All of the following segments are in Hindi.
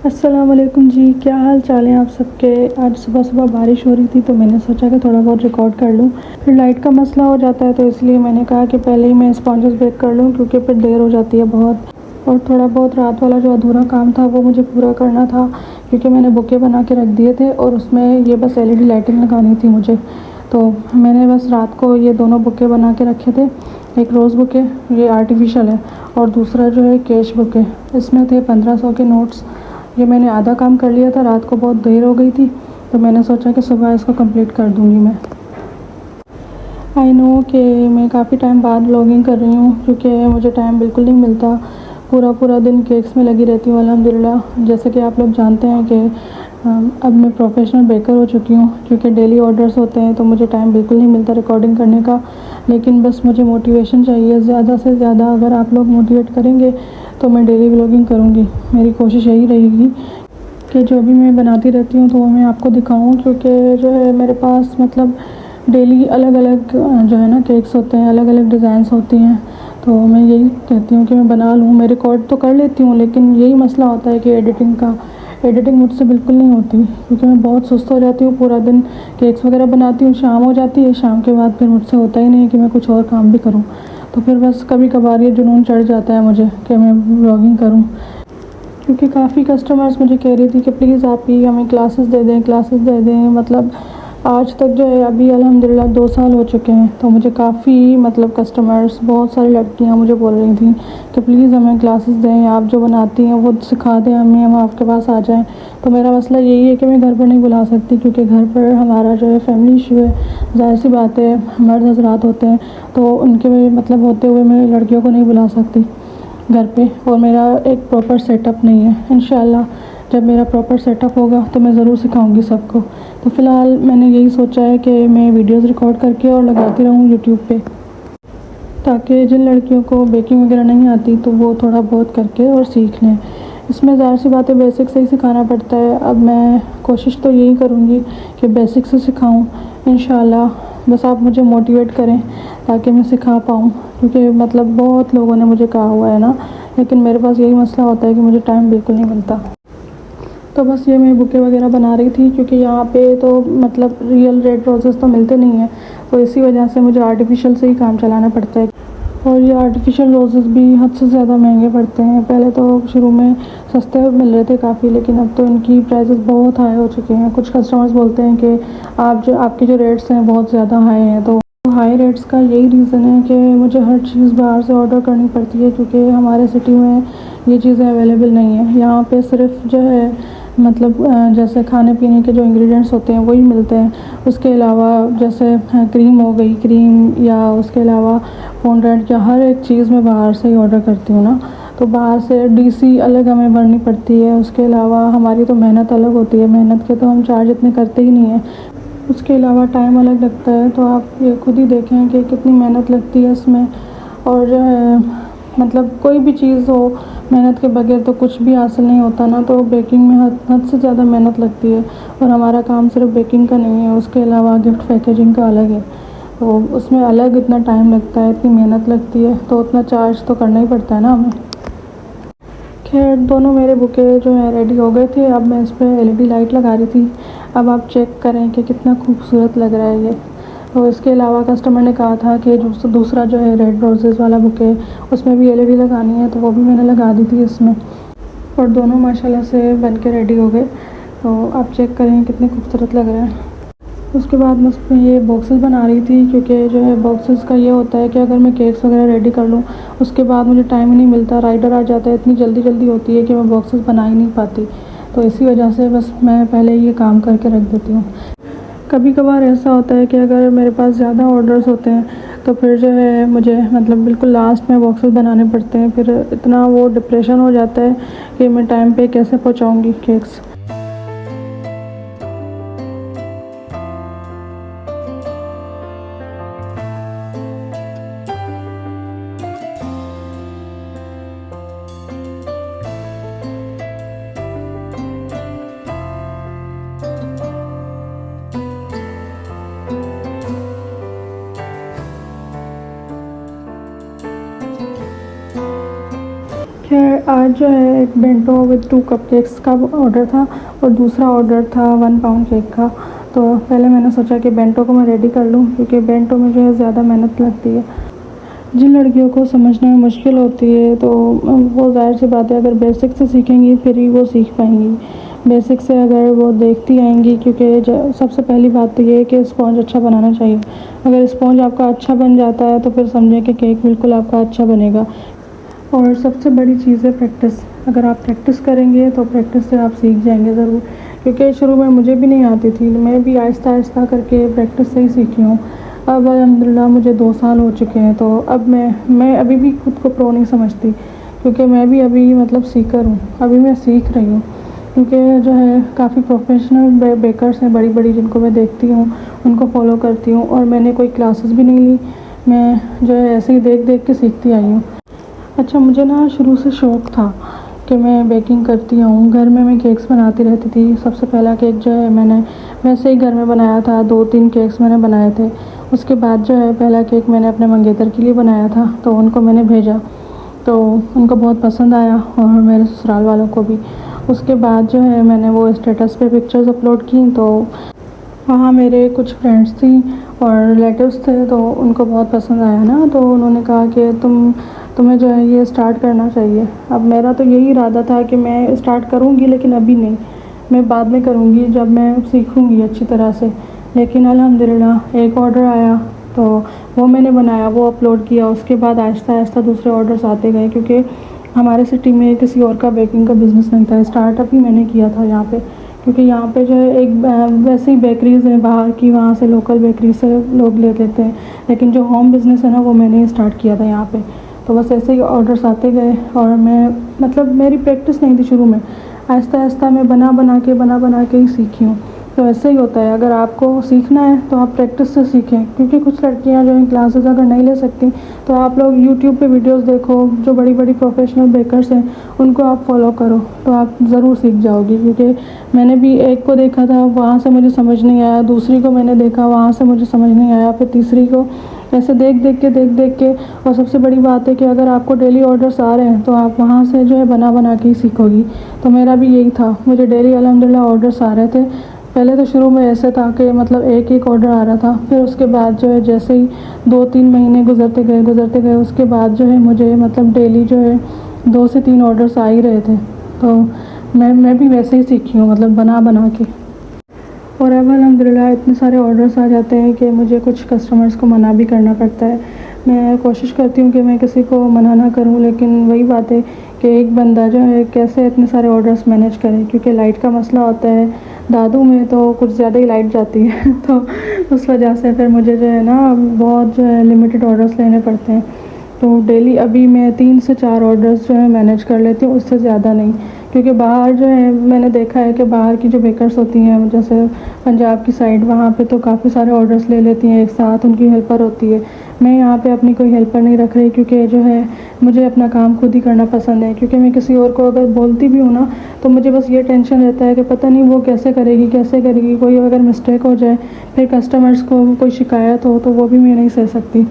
अस्सलाम वालेकुम जी, क्या हाल चाल है आप सबके। आज सुबह सुबह बारिश हो रही थी तो मैंने सोचा कि थोड़ा बहुत रिकॉर्ड कर लूँ। फिर लाइट का मसला हो जाता है तो इसलिए मैंने कहा कि पहले ही मैं स्पॉन्जेस बेक कर लूँ, क्योंकि फिर देर हो जाती है बहुत। और थोड़ा बहुत रात वाला जो अधूरा काम था वो मुझे पूरा करना था, क्योंकि मैंने बुके बना के रख दिए थे और उसमें ये बस LED लाइटिंग लगानी थी मुझे। तो मैंने बस रात को ये दोनों बुके बना के रखे थे। एक रोज़ बुके, ये आर्टिफिशियल है, और दूसरा जो है कैश बुके। इसमें थे 1500 के नोट्स। ये मैंने आधा काम कर लिया था, रात को बहुत देर हो गई थी तो मैंने सोचा कि सुबह इसको कंप्लीट कर दूँगी मैं। आई नो कि मैं काफ़ी टाइम बाद व्लॉगिंग कर रही हूँ, क्योंकि मुझे टाइम बिल्कुल नहीं मिलता। पूरा पूरा दिन केक्स में लगी रहती हूँ अल्हम्दुलिल्लाह। जैसे कि आप लोग जानते हैं कि अब मैं प्रोफेशनल बेकर हो चुकी हूँ, क्योंकि डेली ऑर्डर्स होते हैं तो मुझे टाइम बिल्कुल नहीं मिलता रिकॉर्डिंग करने का। लेकिन बस मुझे मोटिवेशन चाहिए ज़्यादा से ज़्यादा। अगर आप लोग मोटिवेट करेंगे तो मैं डेली व्लॉगिंग करूँगी। मेरी कोशिश यही रहेगी कि जो भी मैं बनाती रहती हूँ तो वो मैं आपको दिखाऊँ, क्योंकि जो है मेरे पास मतलब डेली अलग अलग जो है ना केक्स होते हैं, अलग अलग डिज़ाइंस होती हैं। तो मैं यही कहती हूँ कि मैं बना लूँ। मैं रिकॉर्ड तो कर लेती हूँ, लेकिन यही मसला होता है कि एडिटिंग मुझसे बिल्कुल नहीं होती, क्योंकि मैं बहुत सुस्त हो जाती हूँ। पूरा दिन केक्स वगैरह बनाती हूँ, शाम हो जाती है, शाम के बाद फिर मुझसे होता ही नहीं है कि मैं कुछ और काम भी करूँ। तो फिर बस कभी कभार ये जुनून चढ़ जाता है मुझे कि मैं व्लॉगिंग करूँ, क्योंकि काफ़ी कस्टमर्स मुझे कह रही थी कि प्लीज़ आप ही हमें क्लासेस दे दें। मतलब आज तक जो है अभी अल्हम्दुलिल्लाह 2 साल हो चुके हैं, तो मुझे काफ़ी मतलब कस्टमर्स, बहुत सारी लड़कियां मुझे बोल रही थी कि प्लीज़ हमें क्लासेस दें, आप जो बनाती हैं वो सिखा दें हमें, हम आपके पास आ जाएं। तो मेरा मसला यही है कि मैं घर पर नहीं बुला सकती, क्योंकि घर पर हमारा जो है फैमिली इशू है। ज़ाहिर सी बात है, मर्द हज़रात होते हैं तो उनके मतलब होते हुए मैं लड़कियों को नहीं बुला सकती घर पे। और मेरा एक प्रॉपर सेटअप नहीं है। इंशाल्लाह जब मेरा प्रॉपर सेटअप होगा तो मैं ज़रूर सिखाऊंगी सबको। तो फ़िलहाल मैंने यही सोचा है कि मैं वीडियोस रिकॉर्ड करके और लगाती रहूँ यूट्यूब पे, ताकि जिन लड़कियों को बेकिंग वगैरह नहीं आती तो वो थोड़ा बहुत करके और सीख लें। इसमें ज़ाहिर सी बात है बेसिक से ही सिखाना पड़ता है। अब मैं कोशिश तो यही करूँगी कि बेसिक से सिखाऊँ इंशाल्लाह। बस आप मुझे मोटिवेट करें ताकि मैं सिखा पाऊँ, क्योंकि मतलब बहुत लोगों ने मुझे कहा हुआ है ना, लेकिन मेरे पास यही मसला होता है कि मुझे टाइम बिल्कुल नहीं मिलता। तो बस ये मैं बुके वगैरह बना रही थी, क्योंकि यहाँ पे तो मतलब रियल रेड रोज़ेस तो मिलते नहीं हैं, तो इसी वजह से मुझे आर्टिफिशियल से ही काम चलाना पड़ता है। और ये आर्टिफिशियल रोज़ेस भी हद से ज़्यादा महंगे पड़ते हैं। पहले तो शुरू में सस्ते मिल रहे थे काफ़ी, लेकिन अब तो इनकी प्राइसेस बहुत हाई हो चुके हैं। कुछ कस्टमर्स बोलते हैं कि आपके जो रेट्स हैं बहुत ज़्यादा हाई हैं। तो हाई रेट्स का यही रीज़न है कि मुझे हर चीज़ बाहर से ऑर्डर करनी पड़ती है, क्योंकि हमारे सिटी में ये चीज़ें अवेलेबल नहीं है। यहाँ पे सिर्फ जो है मतलब जैसे खाने पीने के जो इंग्रेडिएंट्स होते हैं वही मिलते हैं। उसके अलावा जैसे क्रीम हो गई, क्रीम या उसके अलावा फॉन्डेंट या हर एक चीज़ मैं बाहर से ही ऑर्डर करती हूँ ना। तो बाहर से DC अलग हमें भरनी पड़ती है। उसके अलावा हमारी तो मेहनत अलग होती है, मेहनत के तो हम चार्ज इतने करते ही नहीं हैं। उसके अलावा टाइम अलग लगता है। तो आप ये खुद ही देखें कि कितनी मेहनत लगती है इसमें। और जो है मतलब कोई भी चीज़ हो, मेहनत के बगैर तो कुछ भी हासिल नहीं होता ना। तो बेकिंग में हद से ज़्यादा मेहनत लगती है। और हमारा काम सिर्फ बेकिंग का नहीं है, उसके अलावा गिफ्ट पैकेजिंग का अलग है, तो उसमें अलग इतना टाइम लगता है, इतनी मेहनत लगती है, तो उतना चार्ज तो करना ही पड़ता है ना हमें। खैर दोनों मेरे बुके जो है रेडी हो गए थे। अब मैं इस पर LED लाइट लगा रही थी। अब आप चेक करें कि कितना खूबसूरत लग रहा है ये। तो इसके अलावा कस्टमर ने कहा था कि जो दूसरा जो है रेड रोजेज़ वाला बुके, उसमें भी LED लगानी है, तो वो भी मैंने लगा दी थी इसमें। और दोनों माशाल्लाह से बन के रेडी हो गए। तो आप चेक करें कितने खूबसूरत लग रहे हैं। उसके बाद मैं उसमें ये बॉक्सेस बना रही थी, क्योंकि जो है बॉक्सेस का ये होता है कि अगर मैं केक्स वगैरह रेडी कर लूँ उसके बाद मुझे टाइम ही नहीं मिलता, राइडर आ जाता है, इतनी जल्दी जल्दी होती है कि मैं बॉक्सेस बना ही नहीं पाती। तो इसी वजह से बस मैं पहले ये काम करके रख देती हूँ। कभी कभार ऐसा होता है कि अगर मेरे पास ज़्यादा ऑर्डर्स होते हैं तो फिर जो है मुझे मतलब बिल्कुल लास्ट में बॉक्सेस बनाने पड़ते हैं। फिर इतना वो डिप्रेशन हो जाता है कि मैं टाइम पे कैसे पहुँचाऊँगी केक्स। खैर आज आज जो है एक बेंटो विद 2 कपकेक्स का ऑर्डर था और दूसरा ऑर्डर था 1 पाउंड केक का। तो पहले मैंने सोचा कि बेंटो को मैं रेडी कर लूँ, क्योंकि बेंटो में जो है ज़्यादा मेहनत लगती है। जिन लड़कियों को समझने में मुश्किल होती है तो वो ज़ाहिर सी बात है, अगर बेसिक से सीखेंगी फिर ही वो सीख पाएंगी। बेसिक से अगर वो देखती आएंगी, क्योंकि सबसे पहली बात तो ये है कि स्पॉन्ज अच्छा बनाना चाहिए। अगर स्पॉन्ज आपका अच्छा बन जाता है तो फिर समझें कि केक बिल्कुल आपका अच्छा बनेगा। और सबसे बड़ी चीज़ है प्रैक्टिस। अगर आप प्रैक्टिस करेंगे तो प्रैक्टिस से आप सीख जाएंगे ज़रूर, क्योंकि शुरू में मुझे भी नहीं आती थी, मैं भी आहिस्ता आहिस्ता करके प्रैक्टिस से ही सीखी हूँ। अब अल्हम्दुलिल्लाह मुझे 2 साल हो चुके हैं, तो अब मैं अभी भी खुद को प्रो नहीं समझती, क्योंकि मैं भी अभी मतलब सीकर हूँ, अभी मैं सीख रही हूँ। क्योंकि जो है काफ़ी प्रोफेशनल बेकर्स हैं बड़ी बड़ी, जिनको मैं देखती हूँ, उनको फॉलो करती हूँ, और मैंने कोई क्लासेस भी नहीं ली, मैं जो है ऐसे ही देख देख के सीखती आई हूँ। अच्छा, मुझे ना शुरू से शौक़ था कि मैं बेकिंग करती हूँ। घर में मैं केक्स बनाती रहती थी। सबसे पहला केक जो है मैंने वैसे ही घर में बनाया था, 2-3 केक्स मैंने बनाए थे। उसके बाद जो है पहला केक मैंने अपने मंगेतर के लिए बनाया था, तो उनको मैंने भेजा, तो उनको बहुत पसंद आया और मेरे ससुराल वालों को भी। उसके बाद जो है मैंने वो स्टेटस पे पिक्चर्स अपलोड की, तो वहाँ मेरे कुछ फ्रेंड्स थी और रिलेटिव्स थे, तो उनको बहुत पसंद आया ना, तो उन्होंने कहा कि तुम्हें जो है ये स्टार्ट करना चाहिए। अब मेरा तो यही इरादा था कि मैं स्टार्ट करूँगी, लेकिन अभी नहीं, मैं बाद में करूँगी जब मैं सीखूँगी अच्छी तरह से। लेकिन अल्हम्दुलिल्लाह एक ऑर्डर आया तो वो मैंने बनाया, वो अपलोड किया। उसके बाद आहिस्ता आहिस्ता दूसरे ऑर्डर्स आते गए, क्योंकि हमारे सिटी में किसी और का बेकिंग का बिज़नेस नहीं था। स्टार्टअप ही मैंने किया था यहाँ पे, क्योंकि यहाँ पे जो है एक वैसे ही बेकरीज़ हैं बाहर की, वहाँ से लोकल बेकरी से लोग ले लेते हैं, लेकिन जो होम बिज़नेस है ना वो मैंने स्टार्ट किया था यहाँ पे। तो बस ऐसे ही ऑर्डर्स आते गए, और मैं मतलब मेरी प्रैक्टिस नहीं थी शुरू में, आहिस्ता आहिस्ता मैं बना बना के ही सीखी हूँ। तो ऐसे ही होता है, अगर आपको सीखना है तो आप प्रैक्टिस से सीखें, क्योंकि कुछ लड़कियाँ जो हैं क्लासेस अगर नहीं ले सकती तो आप लोग यूट्यूब पे वीडियोस देखो, जो बड़ी बड़ी प्रोफेशनल बेकर्स हैं उनको आप फॉलो करो, तो आप ज़रूर सीख जाओगी। क्योंकि मैंने भी एक को देखा था, वहाँ से मुझे समझ नहीं आया, दूसरी को मैंने देखा, वहाँ से मुझे समझ नहीं आया, फिर तीसरी को, ऐसे देख देख के। और सबसे बड़ी बात है कि अगर आपको डेली ऑर्डर्स आ रहे हैं तो आप वहाँ से जो है बना के ही सीखोगी। तो मेरा भी यही था, मुझे डेली अल्हम्दुलिल्लाह ऑर्डर्स आ रहे थे। पहले तो शुरू में ऐसे था कि मतलब एक ऑर्डर आ रहा था, फिर उसके बाद जो है जैसे ही 2-3 महीने गुजरते गए, उसके बाद जो है मुझे मतलब डेली जो है 2 से 3 ऑर्डर्स आ ही रहे थे। तो मैं भी वैसे ही सीखी हूँ, मतलब बना के। और अब अल्हम्दुलिल्लाह इतने सारे ऑर्डर्स आ जाते हैं कि मुझे कुछ कस्टमर्स को मना भी करना पड़ता है। मैं कोशिश करती हूँ कि मैं किसी को मना ना करूँ, लेकिन वही बात है कि एक बंदा जो है कैसे इतने सारे ऑर्डर्स मैनेज करे, क्योंकि लाइट का मसला होता है। दादू में तो कुछ ज़्यादा ही लाइट जाती है तो उस वजह से फिर मुझे जो है ना बहुत जो है लिमिटेड ऑर्डर्स लेने पड़ते हैं। तो डेली अभी मैं 3 से 4 ऑर्डर्स जो है मैनेज कर लेती हूँ, उससे ज़्यादा नहीं। क्योंकि बाहर जो है मैंने देखा है कि बाहर की जो बेकर्स होती हैं, जैसे पंजाब की साइड, वहाँ पे तो काफ़ी सारे ऑर्डर्स ले लेती हैं एक साथ, उनकी हेल्पर होती है। मैं यहाँ पे अपनी कोई हेल्पर नहीं रख रही, क्योंकि जो है मुझे अपना काम खुद ही करना पसंद है। क्योंकि मैं किसी और को अगर बोलती भी हूँ ना, तो मुझे बस ये टेंशन रहता है कि पता नहीं वो कैसे करेगी, कोई अगर मिस्टेक हो जाए, फिर कस्टमर्स को कोई शिकायत हो तो वो भी मैं नहीं सह सकती।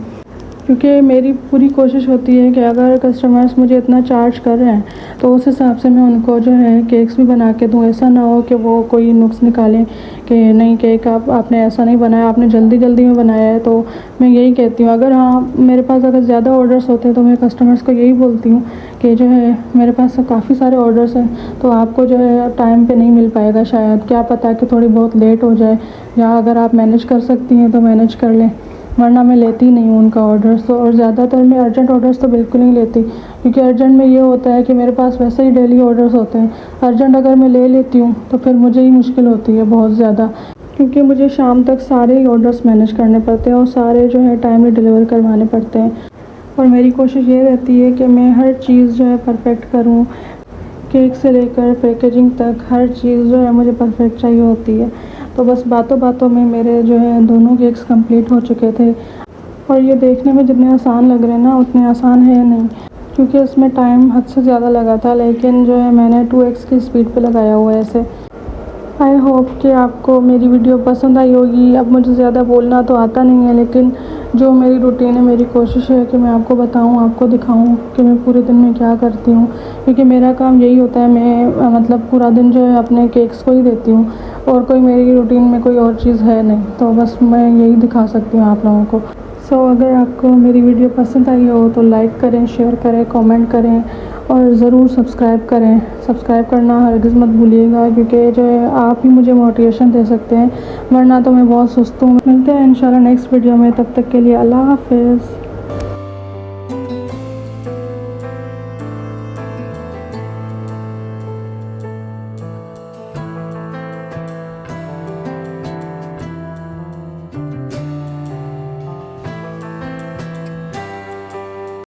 क्योंकि मेरी पूरी कोशिश होती है कि अगर कस्टमर्स मुझे इतना चार्ज कर रहे हैं तो उस हिसाब से मैं उनको जो है केक्स भी बना के दूँ। ऐसा ना हो कि वो कोई नुक्स निकालें कि नहीं केक आपने ऐसा नहीं बनाया, आपने जल्दी में बनाया है। तो मैं यही कहती हूँ, अगर मेरे पास अगर ज़्यादा ऑर्डर्स होते हैं तो मैं कस्टमर्स को यही बोलती हूँ कि जो है मेरे पास काफ़ी सारे ऑर्डर्स हैं, तो आपको जो है टाइम पे नहीं मिल पाएगा, शायद क्या पता कि थोड़ी बहुत लेट हो जाए, या अगर आप मैनेज कर सकती हैं तो मैनेज कर लें, वरना मैं लेती नहीं हूँ उनका ऑर्डर्स। तो और ज़्यादातर मैं अर्जेंट ऑर्डर्स तो बिल्कुल नहीं लेती, क्योंकि अर्जेंट में ये होता है कि मेरे पास वैसे ही डेली ऑर्डर्स होते हैं। अर्जेंट अगर मैं ले लेती हूँ तो फिर मुझे ही मुश्किल होती है बहुत ज़्यादा, क्योंकि मुझे शाम तक सारे ही ऑर्डर्स मैनेज करने पड़ते हैं और सारे जो है टाइमली डिलीवर करवाने पड़ते हैं। और मेरी कोशिश ये रहती है कि मैं हर चीज़ जो है परफेक्ट करूँ, केक से लेकर पैकेजिंग तक हर चीज़ जो है मुझे परफेक्ट चाहिए होती है। तो बस बातों में मेरे जो है दोनों केक्स कंप्लीट हो चुके थे, और ये देखने में जितने आसान लग रहे हैं ना उतने आसान है नहीं, क्योंकि इसमें टाइम हद से ज़्यादा लगा था। लेकिन जो है मैंने 2x की स्पीड पे लगाया हुआ है ऐसे। आई होप कि आपको मेरी वीडियो पसंद आई होगी। अब मुझे ज़्यादा बोलना तो आता नहीं है, लेकिन जो मेरी रूटीन है, मेरी कोशिश है कि मैं आपको बताऊं, आपको दिखाऊं कि मैं पूरे दिन में क्या करती हूं, क्योंकि मेरा काम यही होता है। मैं मतलब पूरा दिन जो है अपने केक्स को ही देती हूँ और कोई मेरी रूटीन में कोई और चीज़ है नहीं, तो बस मैं यही दिखा सकती हूँ आप लोगों को। अगर आपको मेरी वीडियो पसंद आई हो तो लाइक करें, शेयर करें, कमेंट करें और ज़रूर सब्सक्राइब करें। सब्सक्राइब करना हरगिज़ मत भूलिएगा, क्योंकि जो है आप ही मुझे मोटिवेशन दे सकते हैं, वरना तो मैं बहुत सुस्त हूँ। मिलते हैं इंशाल्लाह नेक्स्ट वीडियो में, तब तक के लिए अल्लाह हाफ़िज़।